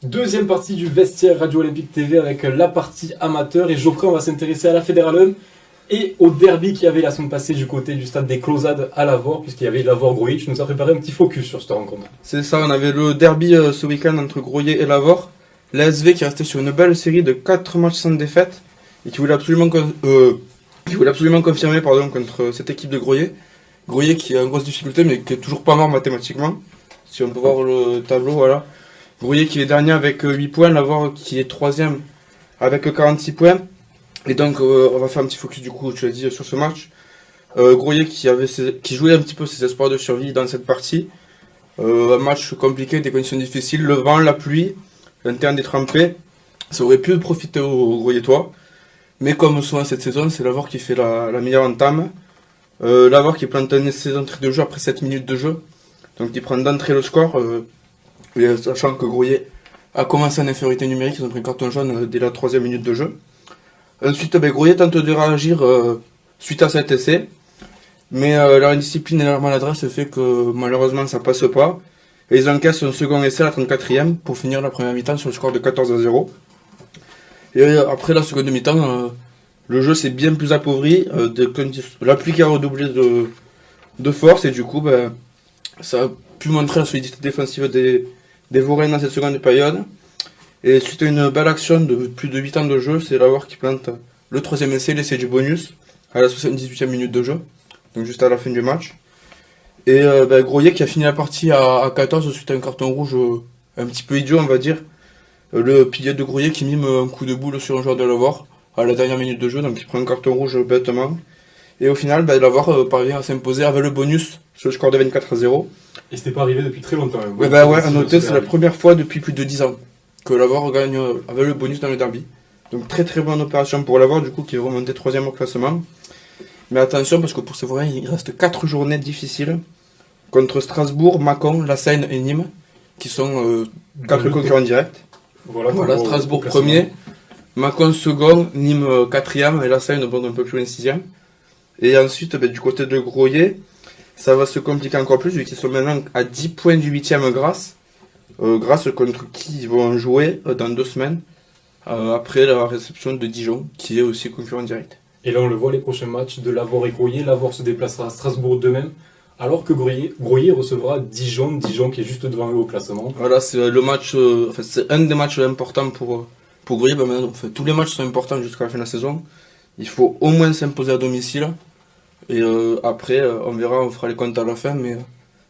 Deuxième partie du vestiaire Radio Olympique TV avec la partie amateur. Et Geoffrey, on va s'intéresser à la Fédérale 1 et au derby qu'il y avait la semaine passée du côté du stade des Closades à Lavore, puisqu'il y avait Lavore-Groyer. Tu nous as préparé un petit focus sur cette rencontre. C'est ça, on avait le derby ce week-end entre Groyer et Lavore. L'ASV qui restait sur une belle série de 4 matchs sans défaite et qui voulait absolument confirmer contre cette équipe de Groyer. Groyer qui a une grosse difficulté mais qui est toujours pas mort mathématiquement. Si on peut voir le tableau, voilà. Groyer qui est dernier avec 8 points, Lavore qui est troisième avec 46 points. Et donc on va faire un petit focus du coup, tu l'as dit, sur ce match. Groyer qui jouait un petit peu ses espoirs de survie dans cette partie. Un match compliqué, des conditions difficiles, le vent, la pluie, un terrain détrempé. Ça aurait pu profiter aux Groyetois. Mais comme souvent cette saison, c'est Lavore qui fait la meilleure entame. Lavore qui plante un essai d'entrée de jeu après 7 minutes de jeu. Donc il prend d'entrée le score. Sachant que Groyer a commencé en infériorité numérique, ils ont pris un carton jaune dès la 3e minute de jeu. Ensuite, Groyer tente de réagir suite à cet essai, mais leur indiscipline et leur maladresse fait que malheureusement ça passe pas. Et ils encaissent un second essai à la 34e pour finir la première mi-temps sur le score de 14-0. Et après la seconde mi-temps, le jeu s'est bien plus appauvri, la pluie qui a redoublé de force, et du coup ça a pu montrer la solidité défensive des Vauriens dans cette seconde période. Et suite à une belle action de plus de 8 ans de jeu, c'est Lavore qui plante le 3e essai, l'essai du bonus, à la 78e minute de jeu, donc juste à la fin du match. Et Groyer qui a fini la partie à 14 suite à un carton rouge un petit peu idiot, on va dire. Le pilier de Groyer qui mime un coup de boule sur un joueur de Lavore à la dernière minute de jeu, donc il prend un carton rouge bêtement. Et au final, Lavore parvient à s'imposer avec le bonus sur le score de 24-0. Et c'était pas arrivé depuis très longtemps. À noter, c'est la première fois depuis plus de 10 ans que Lavore gagne avec le bonus dans le derby. Donc très très bonne opération pour Lavore, du coup, qui est remonté 3e au classement. Mais attention, parce que pour ces Vauriens, il reste 4 journées difficiles contre Strasbourg, Mâcon, La Seine et Nîmes, qui sont 4 concurrents directs. Voilà, Strasbourg premier, Mâcon second, Nîmes 4e et La Seine un peu plus loin 6e. Et ensuite, du côté de Groyer, ça va se compliquer encore plus vu qu'ils sont maintenant à 10 points du 8e Grasse contre qui ils vont jouer dans 2 semaines après la réception de Dijon qui est aussi concurrent direct. Et là on le voit, les prochains matchs de Lavore et Groyer. Lavore se déplacera à Strasbourg demain, alors que Groyer recevra Dijon qui est juste devant eux au classement. Voilà, c'est le match, c'est un des matchs importants pour Groyer. Maintenant, tous les matchs sont importants jusqu'à la fin de la saison. Il faut au moins s'imposer à domicile. Et après, on verra, on fera les comptes à la fin, mais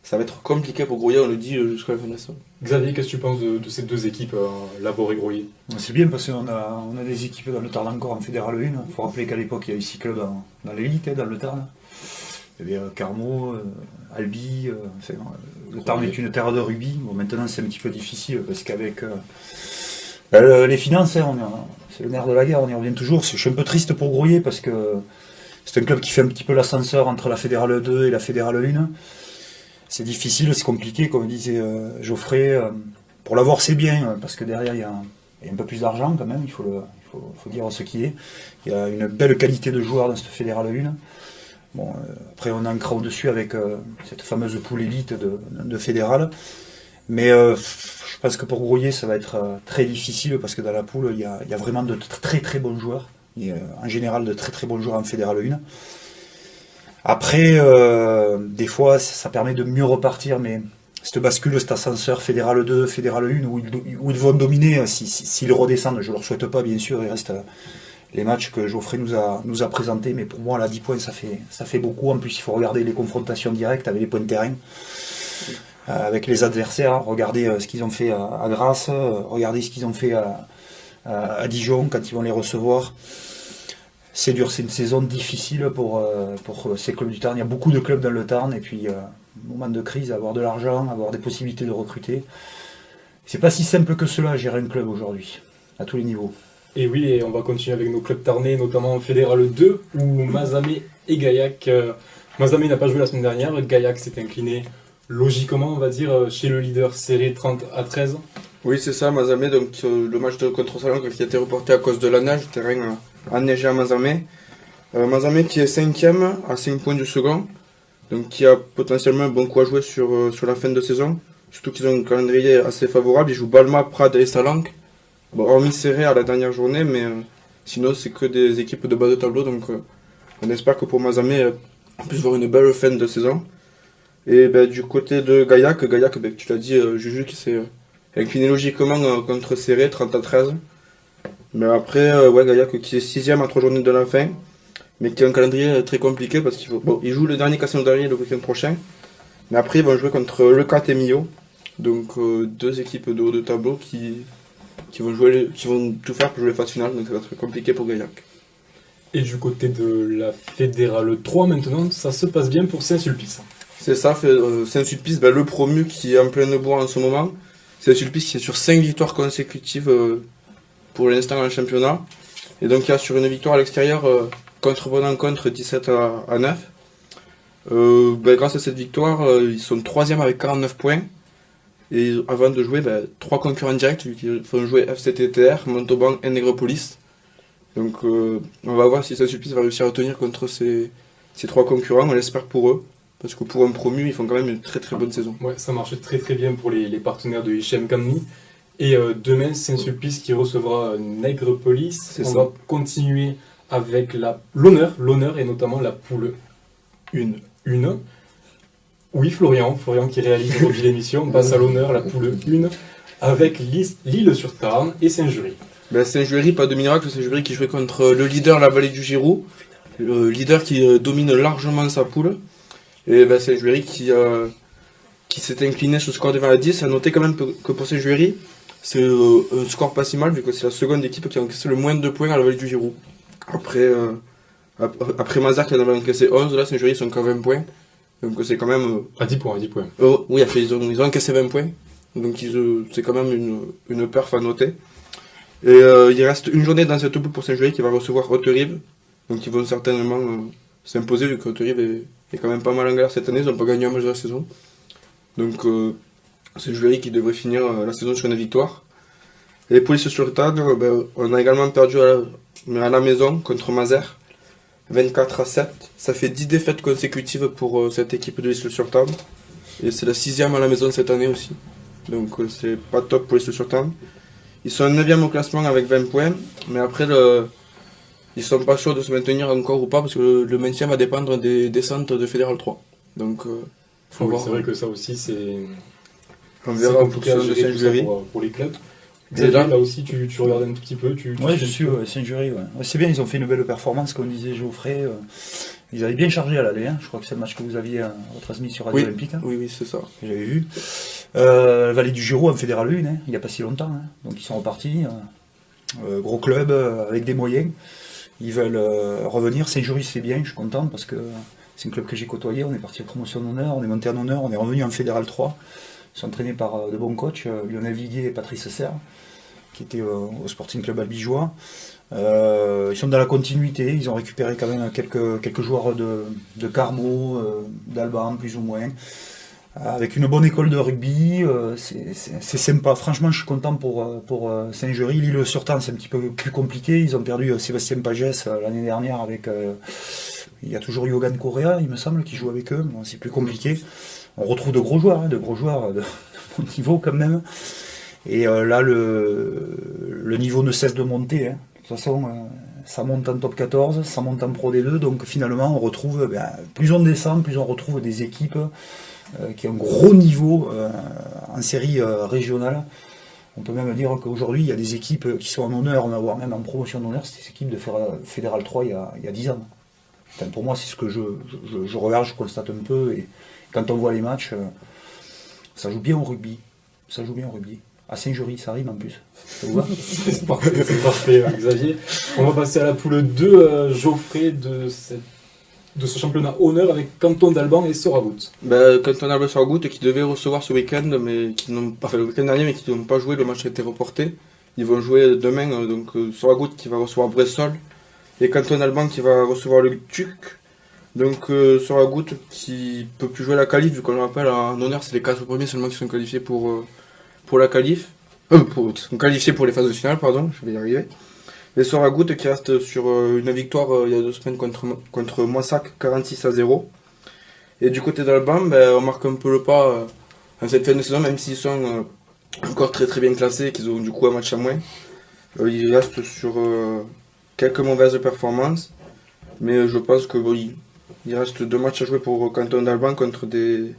ça va être compliqué pour Groyer, on le dit, jusqu'à la fin de la saison. Xavier, qu'est-ce que tu penses de ces deux équipes, Lavore et Groyer? C'est bien parce qu'on a des équipes dans le Tarn encore en Fédéral 1. Il faut rappeler qu'à l'époque, il y a eu 6 clubs dans l'élite, dans le Tarn. Il y avait Carmaux, Albi, le Tarn est une terre de rugby. Bon, maintenant, c'est un petit peu difficile parce qu'avec les finances, c'est le nerf de la guerre, on y revient toujours. Je suis un peu triste pour Groyer parce que c'est un club qui fait un petit peu l'ascenseur entre la Fédérale 2 et la Fédérale 1. C'est difficile, c'est compliqué, comme disait Geoffrey. Pour l'avoir, c'est bien, parce que derrière, il y a un peu plus d'argent quand même, il faut dire ce qui est. Il y a une belle qualité de joueurs dans cette Fédérale 1. Bon, après, on ancre au-dessus avec cette fameuse poule élite de Fédérale. Mais je pense que pour Groyer, ça va être très difficile, parce que dans la poule, il y a vraiment de très très bons joueurs. Et, en général, de très très bons joueurs en Fédérale 1. Après, des fois, ça permet de mieux repartir, mais cette bascule, cet ascenseur Fédéral 2, Fédéral 1, où ils vont dominer, s'ils redescendent, je ne leur souhaite pas, bien sûr, il reste les matchs que Geoffrey nous a présentés, mais pour moi, là, 10 points, ça fait beaucoup. En plus, il faut regarder les confrontations directes avec les points de terrain, avec les adversaires, regarder ce qu'ils ont fait à Grasse, regarder ce qu'ils ont fait à Dijon, quand ils vont les recevoir. C'est dur, c'est une saison difficile pour ces clubs du Tarn. Il y a beaucoup de clubs dans le Tarn, et puis moment de crise, avoir de l'argent, avoir des possibilités de recruter. C'est pas si simple que cela, gérer un club aujourd'hui, à tous les niveaux. Et oui, et on va continuer avec nos clubs tarnais, notamment en Fédéral 2, où Mazamet et Gaillac. Mazamet n'a pas joué la semaine dernière, Gaillac s'est incliné logiquement, on va dire, chez le leader serré 30-13. Oui, c'est ça, Mazamet, donc le match contre Salon qui a été reporté à cause de la neige, le terrain enneigé à Mazamet. Mazamet qui est 5e à 5 points du second, donc qui a potentiellement un bon coup à jouer sur la fin de saison. Surtout qu'ils ont un calendrier assez favorable. Ils jouent Balma, Prades et Salanque. Bon, hormis serré à la dernière journée, mais sinon c'est que des équipes de bas de tableau. Donc on espère que pour Mazamet, on puisse voir une belle fin de saison. Et du côté de Gaillac, tu l'as dit, Juju qui s'est incliné logiquement contre Serré, 30-13. Mais après, Gaillac qui est 6ème à 3 journées de la fin, mais qui a un calendrier très compliqué parce qu'il joue le dernier Casino d'Arrier le week-end prochain. Mais après, ils vont jouer contre Leucate et Millau. Donc deux équipes de haut de tableau qui vont tout faire pour jouer les phases finales, donc ça va être compliqué pour Gaillac. Et du côté de la Fédérale 3 maintenant, ça se passe bien pour Saint-Sulpice. C'est ça, Saint-Sulpice, le promu qui est en pleine bourre en ce moment. Saint-Sulpice qui est sur 5 victoires consécutives pour l'instant dans le championnat. Et donc il y a sur une victoire à l'extérieur contre Bonencontre 17 à 9. Grâce à cette victoire, ils sont 3e avec 49 points. Et avant de jouer, 3 concurrents directs qui vont jouer FCTTR, Montauban et Nègrepolys. Donc on va voir si Saint-Sulpice va réussir à tenir contre ces 3 concurrents, on l'espère pour eux. Parce que pour un promu, ils font quand même une très très bonne saison. Ouais, ça marche très très bien pour les partenaires de Hichem Kamni. Et demain, Saint-Sulpice qui recevra Nègrepolys. On va continuer avec l'honneur et notamment la poule 1. Oui, Florian qui réalise aujourd'hui l'émission, passe à l'honneur la poule 1 avec L'Isle-sur-Tarn et Saint-Jury. Saint-Jury, pas de miracle, Saint-Jury qui jouait contre le leader, la vallée du Giroux. Le leader qui domine largement sa poule. Et Saint-Jury qui s'est incliné sur le score de 20 à 10. À noter quand même que pour Saint-Jury, c'est un score pas si mal, vu que c'est la seconde équipe qui a encaissé le moins de points à la vallée du Giroux. Après Mazar qui en avait encaissé 11, là Saint-Jury sont qu'à 20 points. Donc c'est quand même... à 10 points. Oui, ils ont encaissé 20 points. Donc c'est quand même une perf à noter. Et il reste une journée dans cette poule pour Saint-Jury qui va recevoir Haute-Rive. Donc ils vont certainement s'imposer, vu que Haute-Rive est quand même pas mal en galère cette année. Ils n'ont pas gagné un match de la saison. Donc Saint-Jury qui devrait finir la saison sur une victoire. Et les Polices sur Tarn, on a également perdu à la maison contre Mazères. 24 à 7. Ça fait 10 défaites consécutives pour cette équipe de l'Isle-sur-Tarn. Et c'est la 6e à la maison cette année aussi. Donc c'est pas top pour l'Isle-sur-Tarn. Ils sont 9e au classement avec 20 points. Mais après, ils sont pas chauds de se maintenir encore ou pas, parce que le maintien va dépendre des descentes de Fédéral 3. Donc faut voir. C'est vrai que ça aussi c'est... On verra en fonction de Saint-Jury. Pour les clubs. Et là aussi, tu regardes un tout petit peu. Oui, je suis Saint-Jury. Ouais. C'est bien, ils ont fait une belle performance, comme disait Geoffrey. Ils avaient bien chargé à l'aller. Je crois que c'est le match que vous aviez retransmis sur Radio Olympique. Oui, c'est ça. J'avais vu. Vallée du Giroux en Fédéral 1, il n'y a pas si longtemps. Donc ils sont repartis. Gros club, avec des moyens. Ils veulent revenir. Saint-Jury, c'est bien, je suis content, parce que c'est un club que j'ai côtoyé. On est parti en promotion d'honneur, on est monté en honneur, on est revenu en Fédéral 3. Ils sont entraînés par de bons coachs, Lionel Viguier et Patrice Serre, qui étaient au Sporting Club Albigeois. Ils sont dans la continuité, ils ont récupéré quand même quelques joueurs de Carmo, d'Alban plus ou moins, avec une bonne école de rugby. C'est sympa, franchement je suis content pour Saint-Jury. L'Isle-sur-Tarn c'est un petit peu plus compliqué, ils ont perdu Sébastien Pagès l'année dernière avec... il y a toujours Yogan Correa, il me semble, qui joue avec eux, bon, c'est plus compliqué. On retrouve de gros joueurs de bon niveau quand même. Et là, le niveau ne cesse de monter. De toute façon, ça monte en top 14, ça monte en Pro D2. Donc finalement, on retrouve, plus on descend, plus on retrouve des équipes qui ont un gros niveau en série régionale. On peut même dire qu'aujourd'hui, il y a des équipes qui sont en honneur, voire même en promotion d'honneur. C'est des équipes de Fédéral 3 il y a 10 ans. Enfin, pour moi, c'est ce que je regarde, je constate un peu. Et quand on voit les matchs, ça joue bien au rugby. À Saint-Jury, ça rime en plus. Ça vous va ? C'est parfait, Xavier. On va passer à la poule 2, Geoffrey, de ce championnat honneur avec Canton d'Alban et Soragout. Canton d'Alban et Soragout qui devaient recevoir ce week-end, mais qui n'ont pas fait le week-end dernier, mais qui n'ont pas joué, le match a été reporté. Ils vont jouer demain, donc Soragout qui va recevoir Bressol et Canton d'Alban qui va recevoir le TUC. Donc Soragout qui peut plus jouer la qualif, vu qu'on le rappelle, en honneur, c'est les 4 premiers seulement qui sont qualifiés pour la qualif. Qui sont qualifiés pour les phases de finale, pardon, je vais y arriver. Et Soragout qui reste sur une victoire il y a 2 semaines contre Moissac, 46 à 0. Et du côté d'Alban, on marque un peu le pas en cette fin de saison, même s'ils sont encore très très bien classés et qu'ils ont du coup un match à moins, ils restent sur quelques mauvaises performances. Mais je pense que il reste 2 matchs à jouer pour Canton d'Alban contre des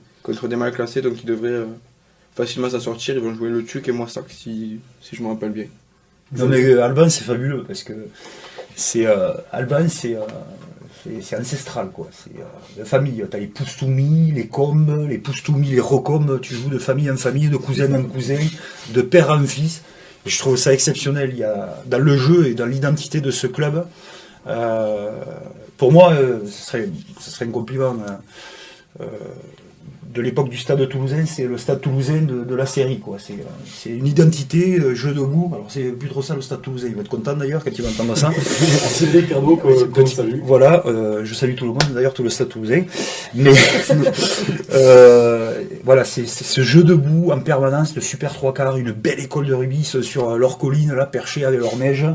mal classés, donc ils devraient facilement s'en sortir. Ils vont jouer le TUC et Moissac si je me rappelle bien. Non mais Alban c'est fabuleux parce que Alban c'est ancestral quoi. C'est de famille. T'as les Poustoumi, les Combes, les Poustoumi, les Recombes. Tu joues de famille en famille, de cousin en cousin, de père en fils. Et je trouve ça exceptionnel. Il y a dans le jeu et dans l'identité de ce club. Pour moi, ce serait un compliment. De l'époque du Stade toulousain, c'est le Stade toulousain de la série, quoi. C'est une identité, jeu debout. Alors c'est plus trop ça le Stade toulousain. Il va être content d'ailleurs quand il va entendre ça. C'est des Carbo qu'on salue. Voilà, je salue tout le monde, d'ailleurs tout le Stade toulousain. Mais voilà, c'est ce jeu debout en permanence, le super 3/4, une belle école de rugby sur leur colline là, perchée avec leur neige.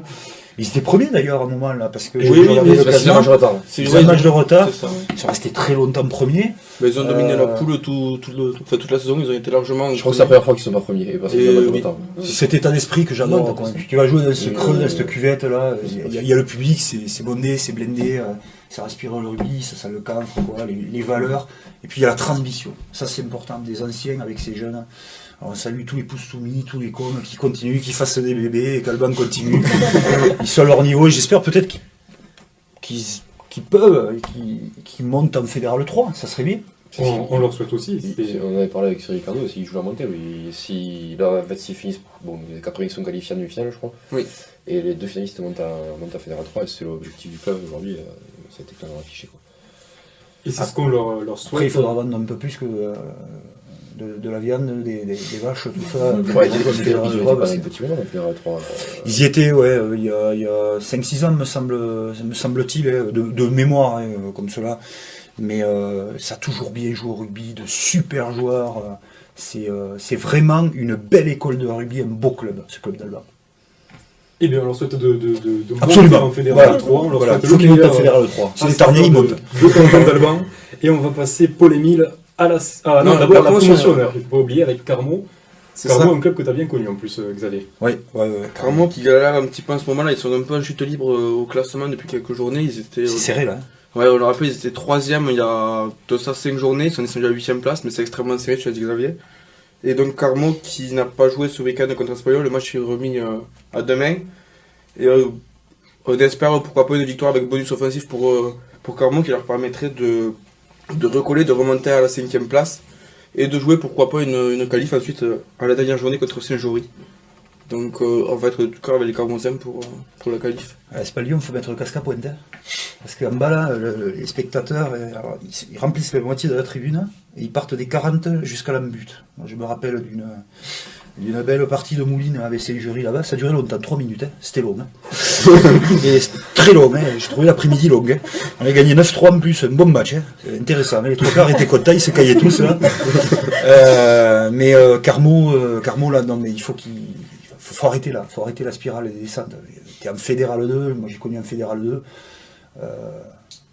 Ils étaient premiers d'ailleurs à un moment là, parce que oui, c'est un match de retard. C'est un match de retard. Ça. Ils sont restés très longtemps premiers. Mais ils ont dominé la poule toute la saison, ils ont été largement. Je crois que c'est la première fois qu'ils sont pas premiers. Parce qu'ils ont oui. C'est cet état d'esprit que j'adore. Tu vas jouer dans ce creux, dans cette cuvette là, il y a le public, c'est bondé, c'est blindé, ça respire le rugby, ça sent le camphre, quoi, les valeurs. Et puis il y a la transmission. Ça c'est important, des anciens avec ces jeunes. Alors, on salue tous les Poustoumi, tous les cons qui continuent, qui fassent des bébés, et qu'Alban continue. Ils sont à leur niveau, et j'espère peut-être qu'ils peuvent, qu'ils montent en Fédéral 3, ça serait bien. On leur souhaite aussi. On avait parlé avec Cyril Ricardo, s'ils jouent la montée, là, en fait, s'ils finissent, les 80 sont qualifiés en demi-finale, je crois. Oui. Et les 2 finalistes montent à Fédéral 3, et c'est l'objectif du club aujourd'hui, ça a été clairement affiché, quoi. Et c'est ce qu'on leur souhaite. Après, il faudra vendre un peu plus que de la viande, des vaches, tout ça. Ils y étaient, ouais, il y a 5-6 ans, me semble-t-il, de mémoire, hein, comme cela. Mais ça a toujours bien joué au rugby, de super joueurs. C'est vraiment une belle école de rugby, un beau club, ce club d'Alba. Eh bien, on leur souhaite de Absolument. monter en Fédéral Voilà. 3. On leur Voilà, souhaite il faut le qu'ils montent meilleur. à Fédéral 3. C'est les Tarniers, ils montent. Le canton d'Alban. Et on va passer Paul Émile à la. Ah non, Non, d'abord la la promotion. promotionneur. Il ne faut pas oublier avec Carmo. C'est Carmo, ça. un club que tu as bien connu en plus, Xavier. Ouais. Carmo qui galère un petit peu en ce moment là, ils sont un peu en chute libre au classement depuis quelques journées. Ils étaient. C'est serré là. Ouais, on le rappelle, ils étaient 3e il y a 5 journées, ils sont descendus à la 8e place, mais c'est extrêmement serré, tu as dit Xavier. Et donc Carmo qui n'a pas joué ce week-end contre Espanyol, le match est remis à demain. Et on espère pourquoi pas une victoire avec bonus offensif pour Carmo qui leur permettrait de recoller, de remonter à la 5e place et de jouer pourquoi pas une qualif ensuite à la dernière journée contre Saint-Jory. Donc on va être tout cœur avec les Carmosiens pour la qualif. À Espalion, il faut mettre le casque à pointe. Hein. Parce qu'en bas, là, les spectateurs, alors, ils remplissent la moitié de la tribune et ils partent des 40 jusqu'à l'embut. Moi, je me rappelle d'une belle partie de Mouline avec Saint-Jury là-bas. Ça a duré longtemps, 3 minutes. Hein. C'était long. Hein. Et c'était très long. Hein. J'ai trouvé l'après-midi long. Hein. On a gagné 9-3 en plus. Un bon match. Hein. C'est intéressant. Hein. Les trois quarts étaient contents. Ils se caillaient tous. Là. Mais Carmo, là, non, mais il faut faut arrêter là, faut arrêter la spirale des descentes. T'es en Fédéral 2, moi j'ai connu en Fédéral 2.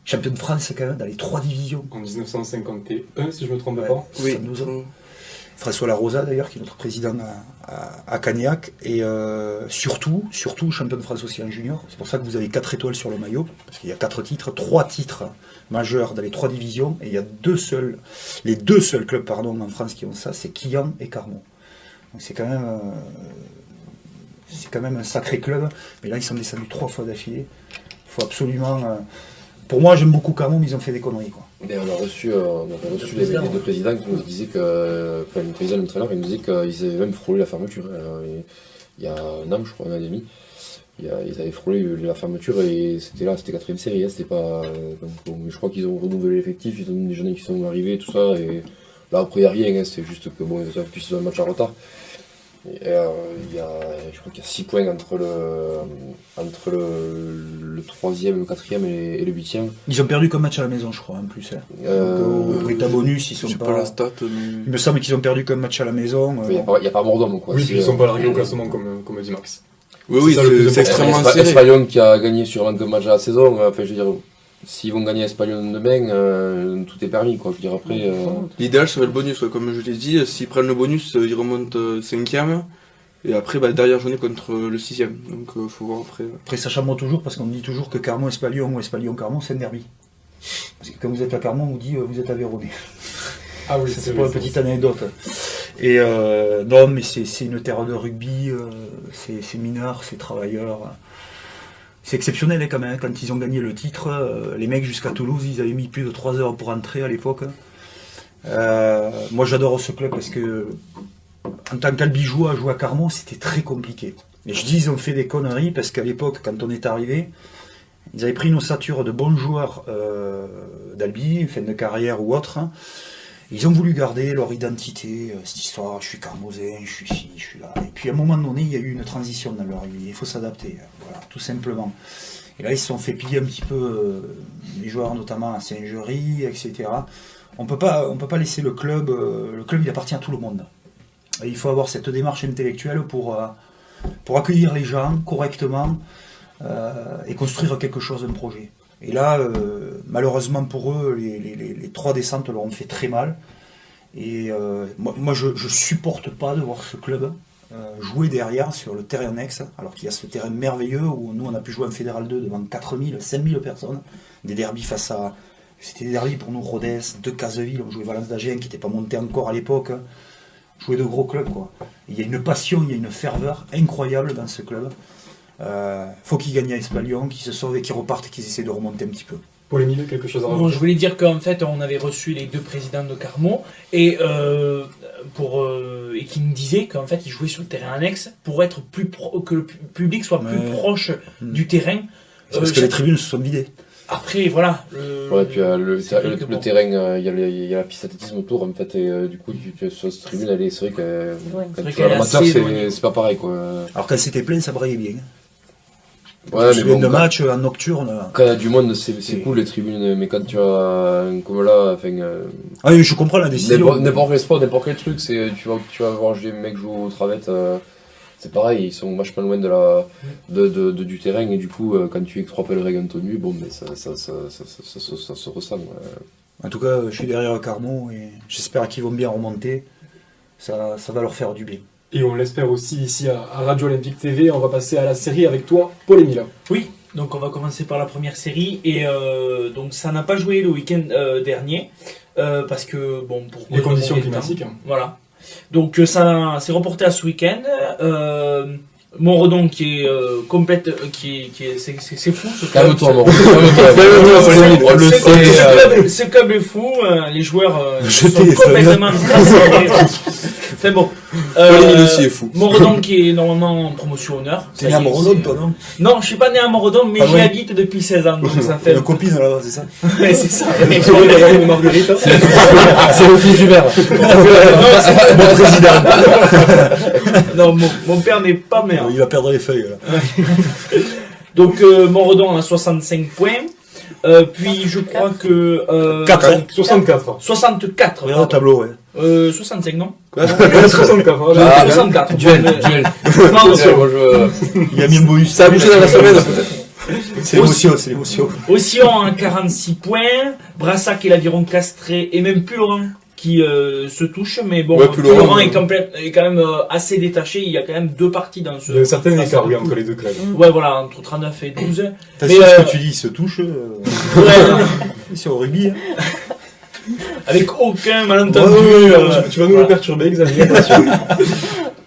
Champion de France quand même, dans les 3 divisions. En 1951, si je me trompe pas. Oui. François Larosa d'ailleurs, qui est notre président à Cagnac. Et surtout, champion de France aussi en junior. C'est pour ça que vous avez 4 étoiles sur le maillot, parce qu'il y a 4 titres, 3 titres majeurs dans les 3 divisions. Et il y a les deux seuls clubs en France qui ont ça, c'est Quillan et Carmo. Donc c'est quand même un sacré club, mais là ils sont descendus 3 fois d'affilée. Il faut absolument. Pour moi, j'aime beaucoup Carmo, mais ils ont fait des conneries, quoi. Mais on a reçu les deux présidents qui nous disaient que. Enfin, le président et l'entraîneur, ils nous disaient qu'ils avaient même frôlé la fermeture. Il y a un an, je crois, un an et demi. Ils avaient frôlé la fermeture et c'était 4ème série. Hein, c'était pas. Donc, bon, je crois qu'ils ont renouvelé l'effectif, ils ont des jeunes qui sont arrivés, tout ça. Et là, après, il n'y a rien, hein, c'est juste que bon, ils ont un match en retard. Et, je crois qu'il y a 6 points entre le 3e, le 4e et le 8e. Ils ont perdu qu'un match à la maison, je crois, en plus. Hein. Donc, au Brita bonus, ils sont pas la stat. Mais... Il me semble qu'ils ont perdu qu'un match à la maison. Il n'y a pas Mordom, quoi. Oui, puis ils sont pas largués au classement comme dit Max. Oui, C'est ça le plus c'est extrêmement serré. Espanyol qui a gagné sûrement qu'un match à la saison. Enfin, je veux dire, s'ils vont gagner Espalion demain, tout est permis, quoi. Je veux dire, après. L'idéal serait le bonus, ouais, comme je l'ai dit. S'ils prennent le bonus, ils remontent 5e. Et après, dernière journée contre le 6e. Donc, faut voir après. Après, ça chambre toujours parce qu'on dit toujours que Carmont-Espalion ou Espalion-Carmont, c'est un derby. Parce que quand vous êtes à Carmont, on vous dit vous êtes à Véronais. Ah oui, c'est pour une petite anecdote. Et non, mais c'est une terre de rugby, c'est mineur, c'est travailleur. C'est exceptionnel quand même. Quand ils ont gagné le titre, les mecs jusqu'à Toulouse, ils avaient mis plus de 3 heures pour entrer à l'époque. Moi, j'adore ce club parce que en tant qu'Albigeois, jouer à Carmont, c'était très compliqué. Et je dis, ils ont fait des conneries parce qu'à l'époque, quand on est arrivé, ils avaient pris une ossature de bons joueurs d'Albi, fin de carrière ou autre. Ils ont voulu garder leur identité, cette histoire, je suis carmosin, je suis ci, je suis là. Et puis à un moment donné, il y a eu une transition dans leur vie, il faut s'adapter, voilà, tout simplement. Et là, ils se sont fait piller un petit peu les joueurs, notamment à Saint-Gery, etc. On peut pas laisser le club il appartient à tout le monde. Et il faut avoir cette démarche intellectuelle pour accueillir les gens correctement et construire quelque chose, un projet. Et là, malheureusement pour eux, les 3 descentes leur ont fait très mal. Et moi, je supporte pas de voir ce club jouer derrière sur le terrain annexe, alors qu'il y a ce terrain merveilleux où nous, on a pu jouer en Fédéral 2 devant 4000, 5000 personnes. Des derbies face à... C'était des derbies pour nous, Rodez, de Caseville, on jouait Valence d'Agen qui n'était pas monté encore à l'époque. Jouer de gros clubs, quoi. Il y a une passion, il y a une ferveur incroyable dans ce club. Faut qu'ils gagnent à Espalion, qu'ils se sauvent et qu'ils repartent et qu'ils essaient de remonter un petit peu. Pour les milieux, quelque chose à rajouter. Bon, je voulais dire qu'en fait, on avait reçu les 2 présidents de Carmont et qui nous disaient qu'en fait, ils jouaient sur le terrain annexe pour être que le public soit plus proche du terrain. Parce que les tribunes se sont vidées. Après, voilà. Ouais, puis le terrain, il y a la piste d'athlétisme autour, en fait, et du coup, sur cette tribune, c'est vrai que quand tu es amateur, c'est pas pareil, quoi. Alors quand c'était plein, ça braillait bien. Ouais, je viens de match en nocturne. Quand il y a du monde, c'est cool les tribunes, mais quand tu as comme là, enfin. Ah oui, je comprends la décision. N'importe quel sport, n'importe quel truc, c'est tu vas voir des mecs jouer aux travettes. C'est pareil, ils sont vachement loin du terrain et du coup, quand tu extrapes le règle tenue, bon, mais ça se ressent. En tout cas, je suis derrière Carmont et j'espère qu'ils vont bien remonter. Ça va leur faire du bien. Et on l'espère aussi ici à Radio Olympique TV. On va passer à la série avec toi, Paul Émile. Oui, donc on va commencer par la première série et donc ça n'a pas joué le week-end dernier parce que bon pour les conditions climatiques. Voilà. Donc ça s'est reporté à ce week-end. Montredon qui est complète, c'est fou. Calme-toi, Montredon. Ce club est fou. Les joueurs sont complètement transcendés. C'est bon. aussi est fou. Montredon qui est normalement en promotion honneur. T'es né à Montredon, toi, non? Non, je suis pas né à Montredon, mais j'y habite depuis 16 ans. Donc ça fait. Une copine là-bas, c'est ça? Ouais, c'est ça. Une Marguerite. C'est le fils Hubert. Mon président. Non, mon père n'est pas maire. Il va perdre les feuilles là. Donc Montredon a 65 points. Puis je crois que 64. 64. Regarde le tableau, ouais. 65 non? 64. 64. Duel. Il a mis un bonus. Ça a bougé dans la semaine. C'est l'émotion, c'est l'émotion. Océan a 46 points. Brassac et l'Aviron Castré et même Pullerin qui se touchent, mais bon, ouais, Pullerin est quand même assez détaché. Il y a quand même 2 parties dans ce. Il y a un certain écart, oui, entre les 2 clubs. Ouais, voilà, entre 39 et 12. T'as Mais su ce que tu dis, ils se touchent. ouais, C'est au rugby. Hein. avec aucun malentendu. Tu vas nous le perturber, Xavier.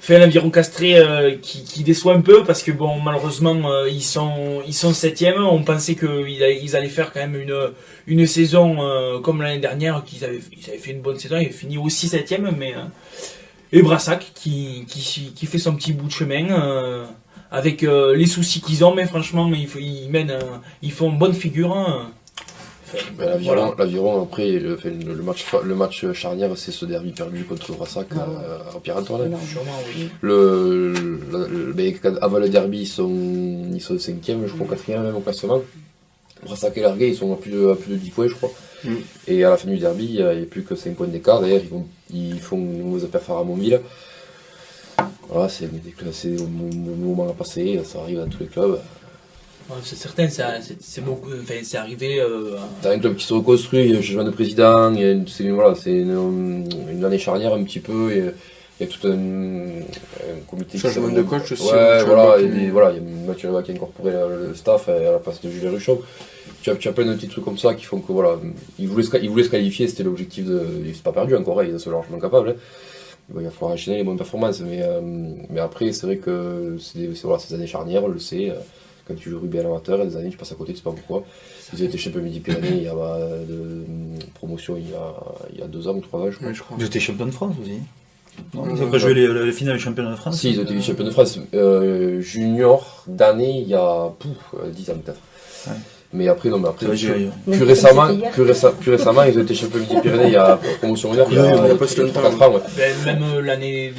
Fait l'Aviron Castré qui déçoit un peu parce que bon, malheureusement ils sont 7e. On pensait qu'ils allaient faire quand même une saison comme l'année dernière, qu'ils avaient fait une bonne saison. Ils avaient fini aussi 7e, mais et Brassac qui fait son petit bout de chemin avec les soucis qu'ils ont, mais franchement ils font une bonne figure. L'Aviron, après, le match charnière, c'est ce derby perdu contre le Brassac à Pierre-Antoine. Sûrement, oui. Avant le derby, ils sont 5e, je crois 4e même au classement. Brassac et Larguet, ils sont à plus de 10 points, je crois. Et à la fin du derby, il n'y a plus que 5 points d'écart. D'ailleurs, ils font une mauvaise affaire à Montville. Voilà, c'est le moment à passer, ça arrive dans tous les clubs. C'est certain, c'est beaucoup, enfin, c'est arrivé. T'as un club qui se reconstruit, il y a un changement de président, c'est une année charnière un petit peu, et il y a tout un comité Changement de coach aussi. Ouais, voilà, il y a Mathieu Levac qui a incorporé le staff à la place de Julien Ruchon. Tu as plein de petits trucs comme ça qui font que voilà, ils voulaient se qualifier, c'était l'objectif c'est pas perdu encore, ils sont largement capables. Hein. Il va falloir enchaîner les bonnes performances, mais après, c'est vrai que c'est ces années charnières, on le sait. Quand tu joues rugby à l'amateur, il y a des années, tu passes à côté, tu sais pas pourquoi. Ils ont été champions Midi-Pyrénées, il y a de promotion il y a 2 ans ou 3 ans, je crois. Ouais, je crois. Ils étaient champions de France aussi. Non, ils n'ont pas joué les finales des championnats de France. Si, ils ont été champions de France junior d'année, il y a 10 ans peut-être. Ouais. Mais après, plus récemment, ils ont été champions Midi-Pyrénées, il y a promotion honneur, il y a pas si longtemps. 4 ans, ouais. Même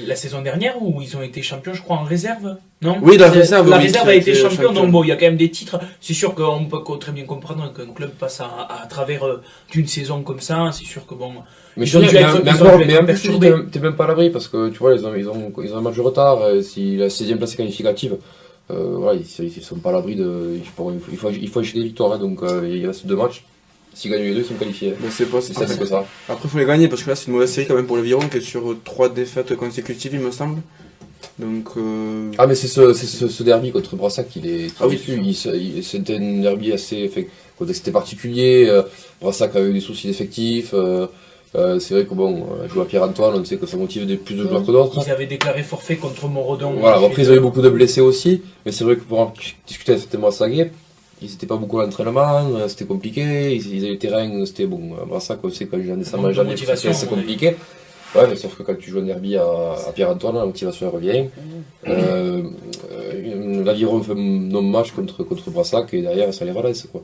la saison dernière où ils ont été champions, je crois, en réserve, non? Oui, la réserve a été champion, donc bon, il y a quand même des titres. C'est sûr qu'on peut très bien comprendre qu'un club passe à travers d'une saison comme ça, c'est sûr que bon. Mais en plus, t'es même pas à l'abri parce que tu vois, ils ont un match de retard. Si la 16e place est qualificative, voilà, ils sont pas à l'abri il faut acheter des victoires, hein, donc il reste 2 matchs. S'ils gagnent les 2, ils sont qualifiés. Mais c'est pas ça, c'est que ça. Après, il faut les gagner parce que là, c'est une mauvaise série quand même pour l'Aviron qui est sur 3 défaites consécutives, il me semble. Donc. Ah, mais c'est ce derby contre Brassac qui est très déçu. C'était un derby assez. C'était particulier. Brassac avait eu des soucis d'effectifs. C'est vrai que bon, jouer à Pierre-Antoine, on sait que ça motive plus de joueurs que d'autres. Ils avaient déclaré forfait contre Morodon. Voilà, après ils avaient beaucoup de blessés aussi, mais c'est vrai que pour en discuter avec cette Brassaguet, ils n'étaient pas beaucoup à l'entraînement, c'était compliqué, ils avaient le terrain, c'était bon, Brassac on sait quand j'en ai jamais c'est compliqué. Ouais, mais sauf que quand tu joues un derby à Pierre-Antoine, la motivation revient. L'Aviron fait un non-match contre Brassac et derrière ça les relance, quoi.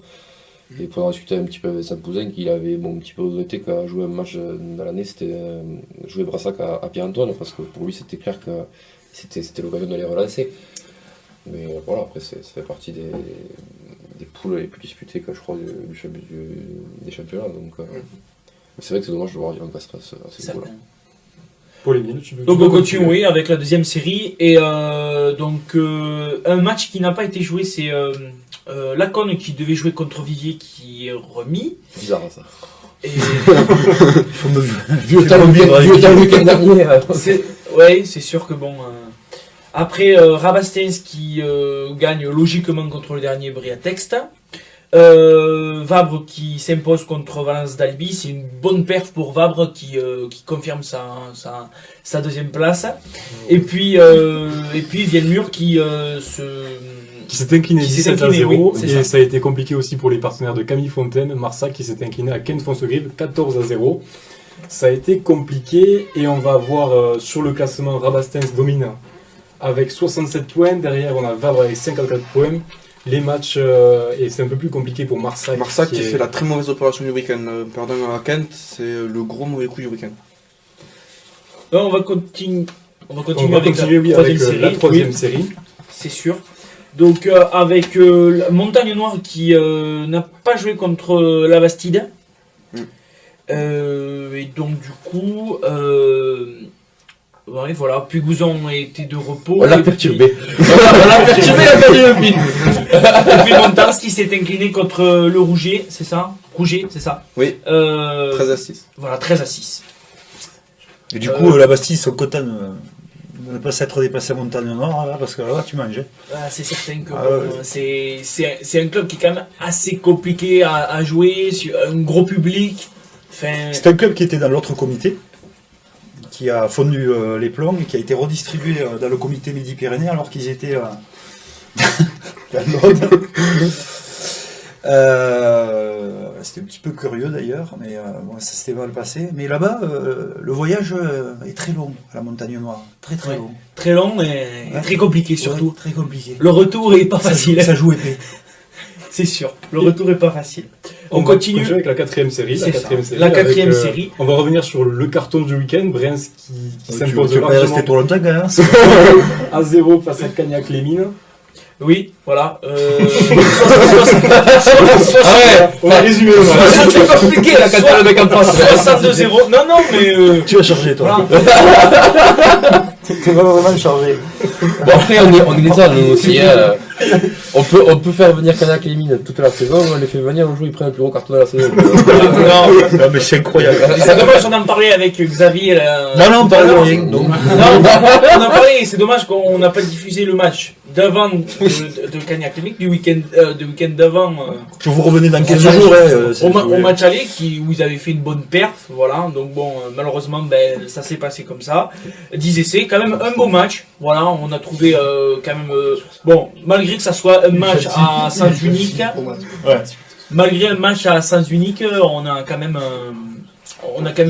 Et pour en discuter un petit peu avec Saint Pouzin, qu'il avait un petit peu regretté qu'à jouer un match dans l'année, c'était jouer Brassac à Pierre-Antoine, parce que pour lui c'était clair que c'était l'occasion de les relancer. Mais voilà, après ça fait partie des poules les plus disputées, je crois, des championnats. Donc c'est vrai que c'est dommage de voir Yvan Castras à ce niveau-là. Donc on continue avec la deuxième série, et donc un match qui n'a pas été joué, c'est Laconne qui devait jouer contre Vivier qui est remis. Bizarre ça. Et... Vu le week-end dernier. Ouais, c'est sûr que bon. Après Rabastens qui gagne logiquement contre le dernier Briatexte. Vabre qui s'impose contre Valence d'Albi, c'est une bonne perf pour Vabre qui confirme sa deuxième place. Et puis Vielmur qui s'est incliné 17-0, oui, et ça a été compliqué aussi pour les partenaires de Camille Fontaine. Marsac qui s'est incliné à Ken Fonsegrive 14-0. Ça a été compliqué, et on va voir sur le classement Rabastens domine avec 67 points. Derrière on a Vabre avec 54 points. Les matchs, et c'est un peu plus compliqué pour Marsac. Marsac qui fait la très mauvaise opération du week-end. Pardon à Kent, c'est le gros mauvais coup du week-end. On va continuer avec la troisième série. C'est sûr. Donc avec Montagne Noire qui n'a pas joué contre la Bastide. Et donc du coup... ouais, voilà, Pugouzon était de repos. On l'a perturbé. On l'a perturbé, il a perdu le film. Et puis Montans qui s'est incliné contre le Rouget, c'est ça? Rouget, c'est ça? Oui. 13-6. Voilà, 13-6. Et du coup, la Bastille, ils sont contents de ne pas s'être déplacé à Montagne Noire, là, parce que là, tu manges. Ah, c'est certain que c'est un club qui est quand même assez compliqué à jouer, sur un gros public. Enfin... C'est un club qui était dans l'autre comité, qui a fondu les plombs et qui a été redistribué dans le comité Midi-Pyrénées alors qu'ils étaient dans l'Aude. C'était un petit peu curieux d'ailleurs, mais bon, ça s'était mal passé. Mais là-bas, le voyage est très long à la Montagne Noire. Très long. Très long et très compliqué surtout. Très compliqué. Le retour est pas facile. Ça joue épais. C'est sûr, le retour est pas facile. On continue avec la quatrième série. La quatrième série. On va revenir sur le carton du week-end. Briens qui s'impose largement. Tu vas rester trop longtemps, hein. À 0 face à Cagnac-les-Mines. Oui, voilà. On va résumer. C'est compliqué là quand le mec en face. 62-0. Non, mais. Tu vas charger toi. Voilà. T'es vraiment chargé. Bon, après, on est neutral, nous aussi. On peut faire venir Cagnac et Limine toute la saison, on les fait venir un jour, ils prennent le plus gros carton de la saison. Non, mais c'est incroyable. C'est dommage, on en parlait avec Xavier. Non, pas rien. Non, on en parlait, c'est dommage qu'on n'a pas diffusé le match d'avant de Cagnac Limite, du week-end d'avant. Que vous revenez dans 15 jours. Au match aller, où ils avaient fait une bonne perf, voilà. Donc bon, malheureusement, ça s'est passé comme ça. 10 essais, quand même un beau match. Voilà, on a trouvé quand même. Bon, malgré que ça soit un match à sens unique, malgré un match à sens unique, on a quand même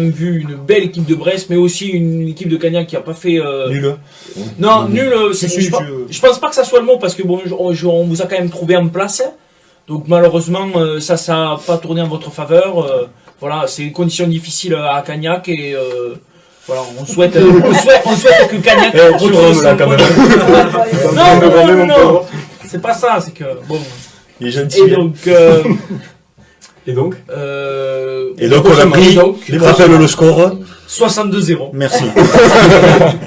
vu une belle équipe de Brest, mais aussi une équipe de Cagnac qui a pas fait. Nul. Non, nul. Je pense pas que ça soit le mot parce que bon, on vous a quand même trouvé en place. Donc malheureusement, ça a pas tourné en votre faveur. Voilà, c'est une condition difficile à Cagnac et voilà, on souhaite que Cagnac retrouve là quand même. Non, c'est pas ça, c'est que bon. Il est gentil. Et donc on a pris, rappelle le score. 62-0. Merci.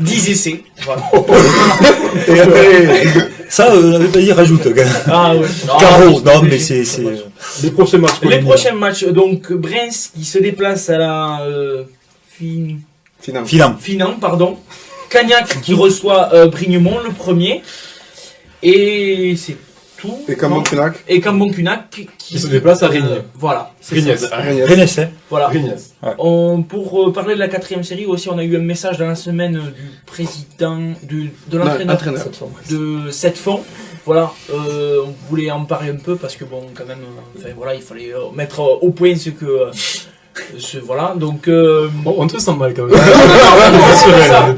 10 essais. Voilà. Et après, ça, on n'avait pas dit rajoute. Ah ouais. Carreau, non, mais c'est. Les prochains matchs. Les prochains matchs, donc Brest qui se déplace à la Finan, pardon. Cagnac qui reçoit Brignemont le premier. Et c'est tout. Et Cambon-Cunac. Et Cambon-Cunac qui se déplace à Rignes. Voilà. Rignes. Rennes, voilà. Rignes. Ouais. Pour parler de la 4e série aussi, on a eu un message dans la semaine du président, de l'entraîneur de Sept-Fonds. Voilà, on voulait en parler un peu parce que bon, quand même, voilà, il fallait mettre au point ce que. Voilà, donc. Bon, on te sent mal quand même.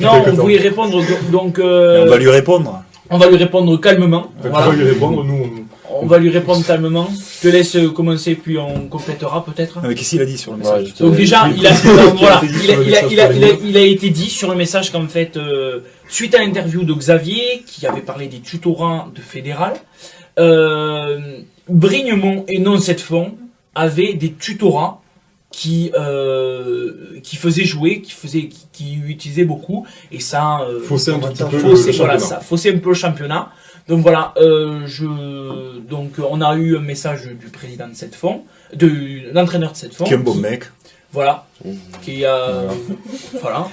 Non, on voulait répondre, donc. On va lui répondre. On va lui répondre calmement. Voilà. On va lui répondre, on va lui répondre calmement. Je te laisse commencer, puis on complétera peut-être. Mais qu'est-ce qu'il a dit sur le message? Donc déjà, il a été dit sur le message qu'en fait, suite à l'interview de Xavier, qui avait parlé des tutorats de fédéral, Brignemont et non Sept-Fonds avaient des tutorats qui faisaient jouer, qui utilisaient beaucoup, et ça faussait un petit peu ça faussait un peu le championnat. Donc voilà, donc on a eu un message du président de Sept-Fonds, de l'entraîneur de Sept-Fonds. Qui est un bon mec. Voilà, qui a voilà.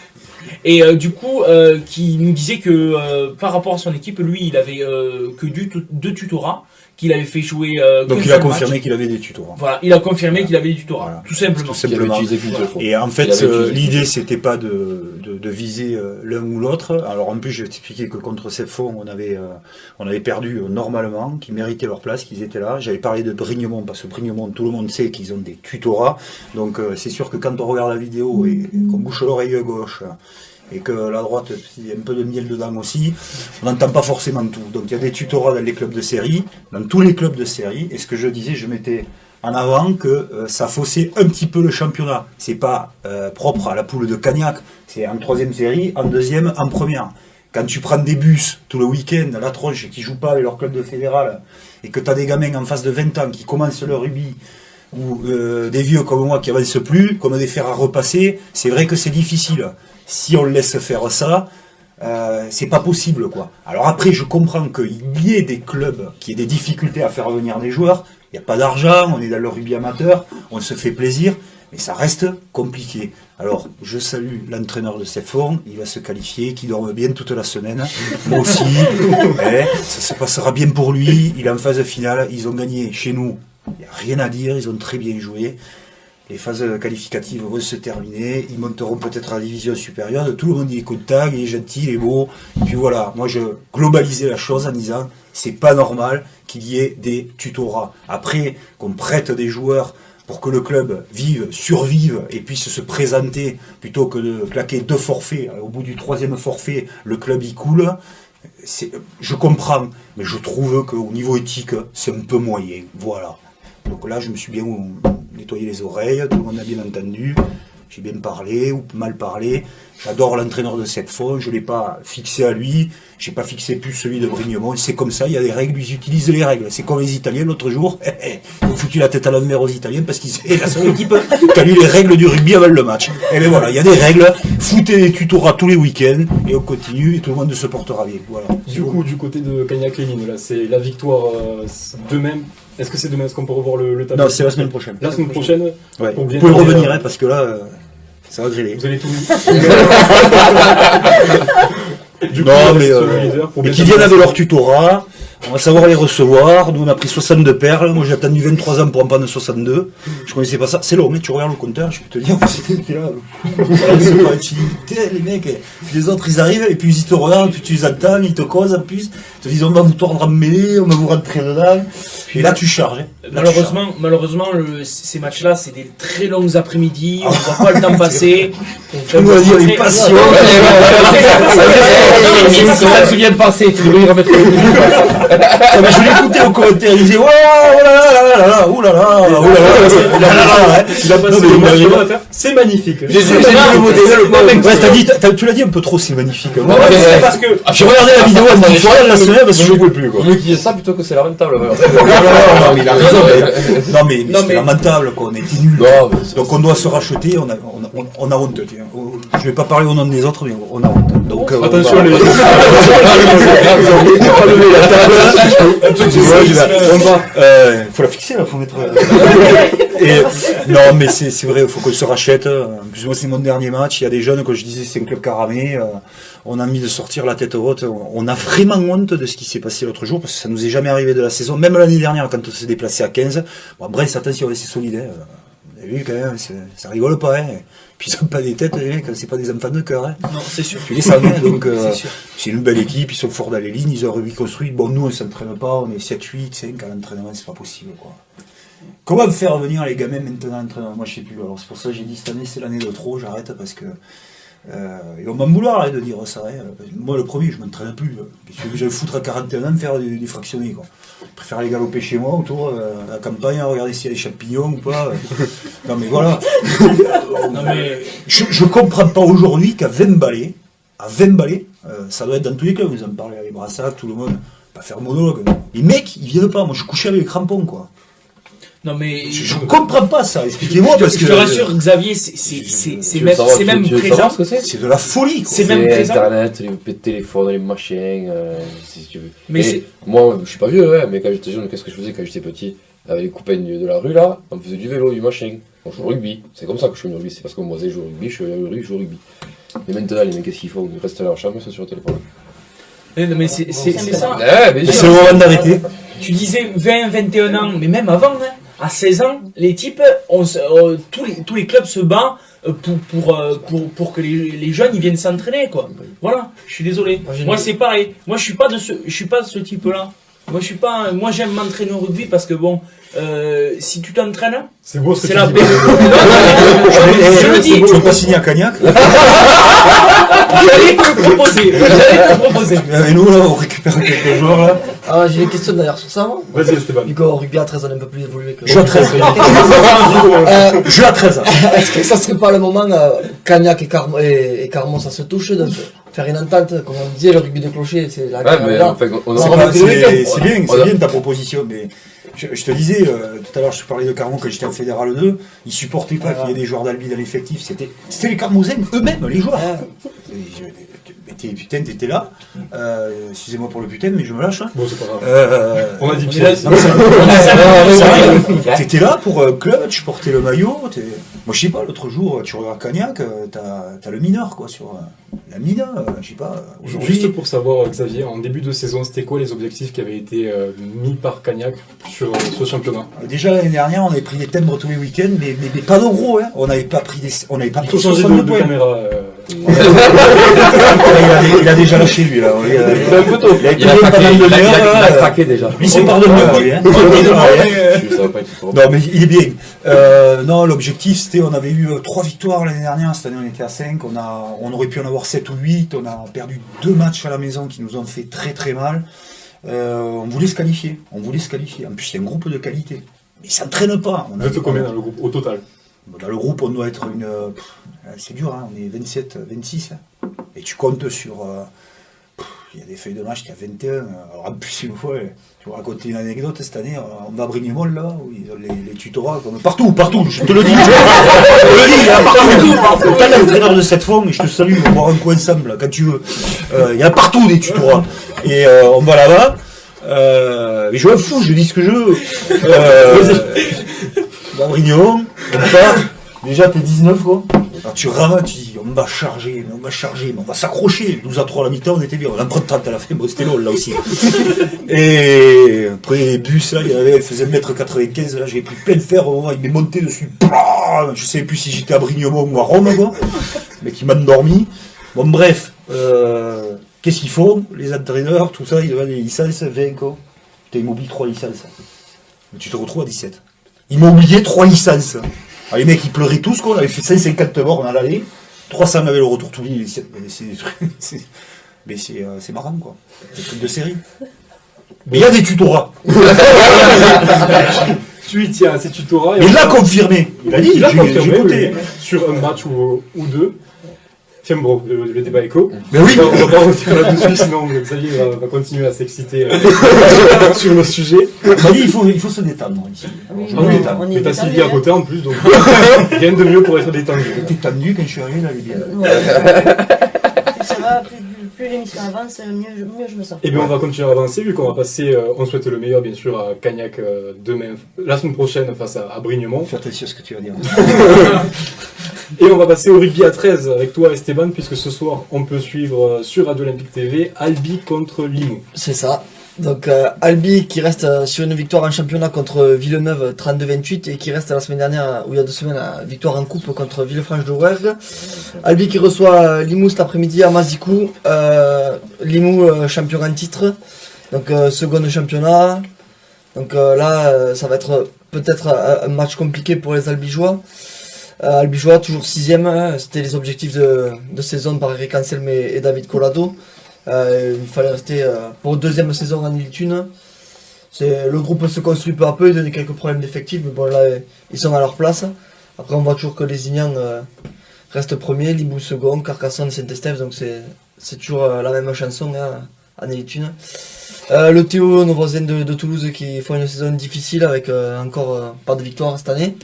Et du coup, qui nous disait que par rapport à son équipe, lui, il avait que deux tutorats, qu'il avait fait jouer. Donc il a confirmé qu'il avait des tutorats. Voilà, il a confirmé qu'il avait des tutorats, voilà. Tout simplement. Et en fait, l'idée c'était pas de viser l'un ou l'autre. Alors en plus, je vais t'expliquer que contre Sept-Fonds, on avait perdu normalement, qu'ils méritaient leur place, qu'ils étaient là. J'avais parlé de Brignemont parce que Brignemont, tout le monde sait qu'ils ont des tutorats. Donc c'est sûr que quand on regarde la vidéo et qu'on bouche l'oreille gauche. Et que la droite, il y a un peu de miel dedans aussi, on n'entend pas forcément tout. Donc il y a des tutorats dans les clubs de série, dans tous les clubs de série, et ce que je disais, je mettais en avant que ça faussait un petit peu le championnat. C'est pas propre à la poule de Cagnac, c'est en 3e série, en 2e, en 1re. Quand tu prends des bus tout le week-end, la tronche, qui jouent pas avec leur club de fédéral, et que tu as des gamins en face de 20 ans qui commencent le rugby, ou des vieux comme moi qui avancent plus, comme des fers à repasser, c'est vrai que c'est difficile. Si on laisse faire ça, c'est pas possible, quoi. Alors après, je comprends qu'il y ait des clubs qui aient des difficultés à faire venir des joueurs. Il n'y a pas d'argent, on est dans le rugby amateur, on se fait plaisir, mais ça reste compliqué. Alors, je salue l'entraîneur de Sept-Fonds, il va se qualifier, qu'il dorme bien toute la semaine. Moi aussi, ça se passera bien pour lui. Il est en phase finale, ils ont gagné chez nous. Il n'y a rien à dire, ils ont très bien joué. Les phases qualificatives vont se terminer, ils monteront peut-être à la division supérieure, tout le monde y est content, il est gentil, il est beau, et puis voilà, moi je globalisais la chose en disant, c'est pas normal qu'il y ait des tutorats. Après, qu'on prête des joueurs pour que le club survive et puisse se présenter, plutôt que de claquer 2 forfaits, au bout du 3e forfait, le club y coule, je comprends, mais je trouve qu'au niveau éthique, c'est un peu moyen, voilà. Donc là, je me suis bien nettoyé les oreilles, tout le monde a bien entendu. j'ai bien parlé ou mal parlé. J'adore l'entraîneur de cette fois, je l'ai pas fixé à lui, j'ai pas fixé plus celui de Brignemont. C'est comme ça, il y a des règles, ils utilisent les règles. C'est comme les Italiens l'autre jour, ils ont foutu la tête à l'envers aux Italiens parce qu'ils c'est la seule équipe qui a lu les règles du rugby avant le match. Et bien voilà, il y a des règles, foutez des tutorats tous les week-ends et on continue et tout le monde se portera bien. Voilà. Du coup, du côté de Cagnac-Lénine, là, c'est la victoire demain. Est-ce que c'est demain? Est-ce qu'on peut revoir le tableau? Non, c'est la semaine prochaine. La semaine prochaine. Ouais. Pour Vous bien pouvez finir, revenir hein, parce que là, ça va griller. Vous allez tout. Non, mais, leader, pour mais bien qui finir. viennent avec leur tutorat, on va savoir les recevoir. Nous, on a pris 62 perles. Moi, j'ai attendu 23 ans pour en prendre 62. Je connaissais pas ça. C'est long, mais tu regardes le compteur, je peux te dire, c'était là. C'est pas utilité, les mecs. Et puis les autres, ils arrivent, et puis ils te regardent, puis tu les attends, ils te causent en plus. Ils te disent, on va vous tordre en mêlée, on va vous rentrer dedans. Et là, tu charges. Hein. Là, Malheureusement, ces matchs-là, c'est des très longues après-midi, on voit pas le temps passer. on va dire les passions. Ça vient de passer, tu devrais y remettre Ah, mais je l'écoutais au commentaire, il disait, oh là là là, oh là là, oh là là, oh là là, Il a passé le match à faire. C'est magnifique. J'ai vu le modèle. Ouais, t'as dit, tu l'as dit un peu trop, c'est magnifique. Ouais, c'est parce que J'ai regardé la vidéo une fois la semaine parce que je ne pouvais plus. Quoi. Mieux qu'il dise ça plutôt que c'est lamentable. Non, mais il a raison. Mais c'est lamentable, quoi. On était nuls. Donc on doit se racheter. On a honte. Tiens. Je vais pas parler au nom des autres, mais on a honte. Donc attention les. Faut la fixer là, faut mettre. Et, non, mais c'est vrai, il faut qu'on se rachète. Plus moi, c'est mon dernier match. Il y a des jeunes, comme je disais, c'est un club caramé. On a envie de sortir la tête haute. On a vraiment honte de ce qui s'est passé l'autre jour, parce que ça nous est jamais arrivé de la saison. Même l'année dernière, quand on s'est déplacé à 15. Bon, Brest, attention, c'est solide. Hein. Vous avez vu quand même, ça rigole pas. Hein. Puis ils ont pas des têtes, les mecs, c'est pas des enfants de cœur. Hein. Non, c'est sûr. Tu les sens, hein, donc c'est une belle équipe, ils sont forts dans les lignes, ils ont un rugby construit. Bon, nous, on s'entraîne pas, on est 7, 8, 5 à l'entraînement, c'est pas possible, quoi. Comment faire venir les gamins maintenant à l'entraînement? Moi, je sais plus. Alors, c'est pour ça que j'ai dit cette année, c'est l'année de trop, j'arrête parce que. Et on va me vouloir hein, de dire ça. Hein. Moi, le premier, je m'entraîne plus. Parce que je vais foutre à 41 ans de faire des fractionnés, quoi. Je préfère aller galoper chez moi autour de la campagne, regarder s'il y a des champignons ou pas. Non, mais voilà. Non, mais... Je comprends pas aujourd'hui qu'à 20 balais, ça doit être dans tous les clubs, vous en parlez avec Brassac, tout le monde, pas faire monologue. Les mecs, ils viennent pas. Moi, je couchais avec les crampons, quoi. Non mais je comprends pas ça, expliquez-moi parce que je te rassure Xavier, c'est même présent. C'est de la folie. C'est même présent. Internet, les téléphones, les machins, si tu veux. Mais moi, je suis pas vieux, mais quand j'étais jeune, qu'est-ce que je faisais quand j'étais petit? Avec les copains de la rue là, on faisait du vélo, du machin. On joue au rugby. C'est comme ça que je suis au rugby. C'est parce que moi, je joue au rugby, je suis allé au rugby, je joue au rugby. Et maintenant, les mecs, qu'est-ce qu'ils font? Ils restent à leur chambre, ils sont sur le téléphone. Mais c'est ça. C'est le moment d'arrêter. Tu disais 20, 21 ans, mais même avant, hein. À 16 ans, les types, tous les clubs se battent pour que les jeunes ils viennent s'entraîner, quoi. Voilà, je suis désolé. Moi c'est pareil. Moi je suis pas de ce type-là. Moi j'aime m'entraîner au rugby parce que bon, si tu t'entraînes, c'est beau ce que c'est tu la dis. paix. Je le dis. Tu veux pas signer à Cagnac? J'allais te le proposer. Et nous là, on récupère quelques joueurs là. Ah, j'ai une question d'ailleurs sur ça. Vas-y Esteban. Vu qu'au rugby à 13 on est un peu plus évolué que. Je suis à 13. Je suis à 13. Est-ce que ça serait pas le moment, Cagnac et Carmont, ça se touche, de faire une entente, comme on disait, le rugby de clocher, c'est la mais en fait, c'est bien ta proposition, mais je te disais, tout à l'heure je te parlais de Carmont quand j'étais en Fédéral 2, ils supportaient pas qu'il y ait des joueurs d'Albi dans l'effectif, c'était les Carmousins eux-mêmes, les joueurs. Putain, t'étais là. Excusez-moi pour le putain, mais je me lâche. Hein. Bon, c'est pas grave. On a dit bien. T'étais là pour club, tu portais le maillot. Moi, je sais pas, l'autre jour, tu regardes Cagnac, t'as le mineur, quoi, sur la mine, je sais pas. Juste pour savoir, Xavier, en début de saison, c'était quoi les objectifs qui avaient été mis par Cagnac sur ce championnat? Déjà, l'année dernière, on avait pris des timbres tous les week-ends, mais pas de gros, hein. On n'avait pas pris Faut changer de caméra. Il a déjà lâché lui là. Il a un peu tôt. Il a craqué déjà. Lui c'est pardonne lui. Non mais il est bien. Non, l'objectif c'était, on avait eu 3 victoires l'année dernière, cette année on était à 5, on aurait pu en avoir 7 ou 8, on a perdu 2 matchs à la maison qui nous ont fait très très mal. On voulait se qualifier. En plus il y a un groupe de qualité. Mais ils s'entraînent pas. Vous êtes combien dans le groupe au total? Dans le groupe, on doit être c'est dur, hein, on est 27, 26. Hein. Et tu comptes sur... il y a des feuilles de match qui a 21. Alors en plus, une fois, je vais raconter une anecdote cette année. On va à Brignemont, là, où ils ont les tutorats, comme partout, je te le dis. Il y a partout. T'as l'entraîneur de cette forme, et je te salue, on va boire un coup ensemble, quand tu veux. Il y a partout des tutorats. Et on va là-bas. Mais je m'en fous, je dis ce que je veux. On va à Brignemont, on part. Déjà, t'es 19, quoi. Alors tu ramas, tu dis, on va charger, mais on va s'accrocher. 12-3 à la mi-temps, on était bien. On a pris 30 à la fin, bon, c'était long, là aussi. Et après, les bus, là, il faisait 1m95, là, j'ai pris plein de fer, au moment, il m'est monté dessus. Blah, je sais plus si j'étais à Brignemont ou à Rome, quoi. Mais qui m'a endormi. Bon, bref, qu'est-ce qu'ils font, les entraîneurs, tout ça, ils donnent des licences, 20, quoi. Putain, ils m'ont oublié 3 licences. Mais tu te retrouves à 17. Ils m'ont oublié 3 licences. Alors, les mecs, ils pleuraient tous, quoi. On avait fait 150 morts, on a l'aller. 300 avait le retour, tout dit. Mais c'est marrant, quoi. C'est un truc de série. Mais il y a des tutorats. Tu y tiens, c'est tutorat. Et il l'a confirmé. Il a dit, il a j'ai confirmé écouté. sur un match ou deux. Tiens, bro, le débat écho. Mais oui. On va pas revenir là-dessus, sinon Xavier va continuer à s'exciter sur le sujet. Il m'a dit, il faut se détendre ici. Mais t'as Sylvie à côté en plus, donc rien de mieux pour être détendu. T'es tendu quand je suis arrivé là, elle est bien. Ça va, plus l'émission avance, mieux je me sens. Et bien on va continuer à avancer, vu qu'on va passer, on souhaite le meilleur bien sûr à Cagnac demain, la semaine prochaine face à Brignemont. Fais attention à ce que tu vas dire. Et on va passer au rugby à 13 avec toi Esteban, puisque ce soir on peut suivre sur Radio Olympique TV Albi contre Limoux. C'est ça. Donc Albi qui reste sur une victoire en championnat contre Villeneuve 32-28 et qui reste la semaine dernière, ou il y a 2 semaines, victoire en coupe contre Villefranche-de-Rouergue. Albi qui reçoit Limoux cet après-midi à Mazicou. Limoux champion en titre, donc second championnat. Donc là ça va être peut-être un match compliqué pour les Albigeois. Albigeois toujours 6ème, c'était les objectifs de saison par Eric Anselme et David Collado. Il fallait rester pour 2e saison en Ligue 1. Le groupe se construit peu à peu, il y a quelques problèmes d'effectifs, mais bon là ils sont à leur place. Après on voit toujours que les Ignans restent premiers, Limoux second, Carcassonne, Saint-Estève, donc c'est toujours la même chanson en Ligue 1. Le Théo, nos voisins de Toulouse qui font une saison difficile avec encore pas de victoire cette année.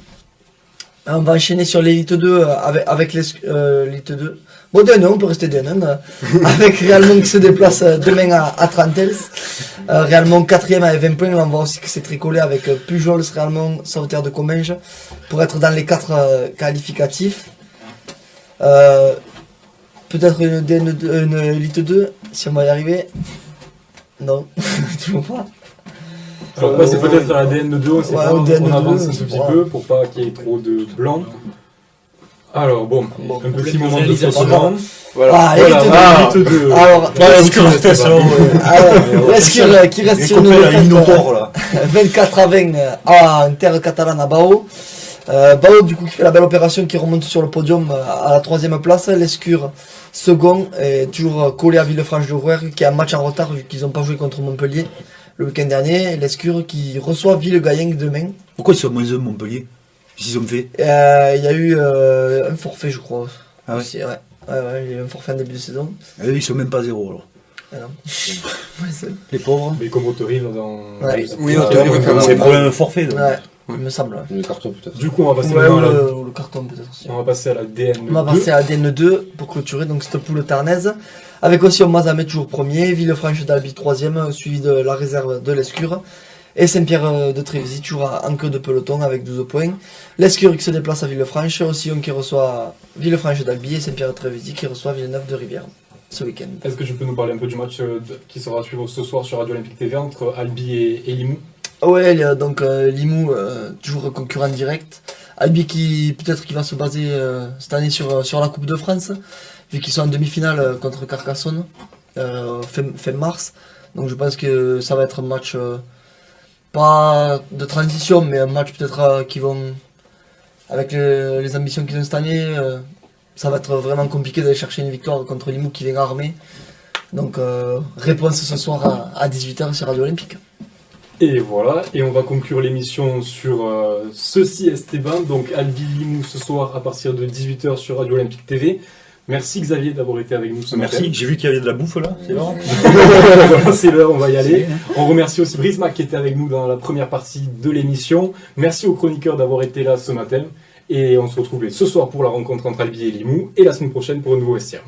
On va enchaîner sur l'élite 2 avec l'élite 2. Bon, D1, on peut rester D1. Avec Réalmont qui se déplace demain à Trentels. Réalmont 4ème avec 20 points. On voit aussi que c'est tricolé avec Pujols, Réalmont, Sauveterre de Comminges pour être dans les 4 qualificatifs. Peut-être une D1, une élite 2, si on va y arriver. Non, toujours pas. Alors c'est peut-être à la DN2, on sait pas, on avance un tout petit peu pour pas qu'il y ait trop de blanc. Alors bon, un petit moment de flottement. Voilà. Élite 2. Alors, l'Escure qui reste sur une 24 à 20 en terre catalane à Bao. Bao du coup qui fait la belle opération, qui remonte sur le podium à la 3ème place. L'Escure second est toujours collé à Villefranche-de-Rouergue qui a un match en retard vu qu'ils n'ont pas joué contre Montpellier le week-end dernier. L'Escure qui reçoit Villegayenc demain. Pourquoi ils sont moins 1 Montpellier? Qu'est-ce qu'ils ont fait? Il y a eu un forfait je crois. Ah ouais? Aussi, ouais, il y a eu un forfait en début de saison. Ah, ils sont même pas 0 alors. Ah non. Les pauvres. Mais comme Autori dans... Ouais. Oui, Autori, c'est problème forfait. Donc. Ouais, il me semble. Ouais. Le carton peut-être. Du coup on va passer Ouais, ou maintenant à la... le carton peut-être aussi. On va passer à la DN2. On va passer à DN2 pour clôturer donc cette poule tarnaise. Avec aussi Mazamet toujours premier, Villefranche d'Albi 3ème, suivi de la réserve de l'Escure. Et Saint-Pierre de Trévisy toujours en queue de peloton avec 12 points. L'Escure qui se déplace à Villefranche, aussi qui reçoit Villefranche d'Albi et Saint-Pierre de Trévisy qui reçoit Villeneuve de Rivière ce week-end. Est-ce que tu peux nous parler un peu du match qui sera à suivre ce soir sur Radio Olympique TV entre Albi et Limoux? Ouais, donc Limoux, toujours concurrent direct. Albi qui peut-être qui va se baser cette année sur la Coupe de France, vu qu'ils sont en demi-finale contre Carcassonne fin mars. Donc je pense que ça va être un match pas de transition, mais un match peut-être qui vont, avec les ambitions qu'ils ont cette année, ça va être vraiment compliqué d'aller chercher une victoire contre Limoux qui vient armé. Donc réponse ce soir à 18h sur Radio Olympique. Et voilà, et on va conclure l'émission sur Ceci Esteban, donc Albi Limoux ce soir à partir de 18h sur Radio Olympique TV. Merci Xavier d'avoir été avec nous ce matin. Merci, j'ai vu qu'il y avait de la bouffe là, c'est bon. C'est l'heure, on va y aller. On remercie aussi Brisma qui était avec nous dans la première partie de l'émission. Merci aux chroniqueurs d'avoir été là ce matin. Et on se retrouve ce soir pour la rencontre entre Albi et Limoux et la semaine prochaine pour un nouveau vestiaire.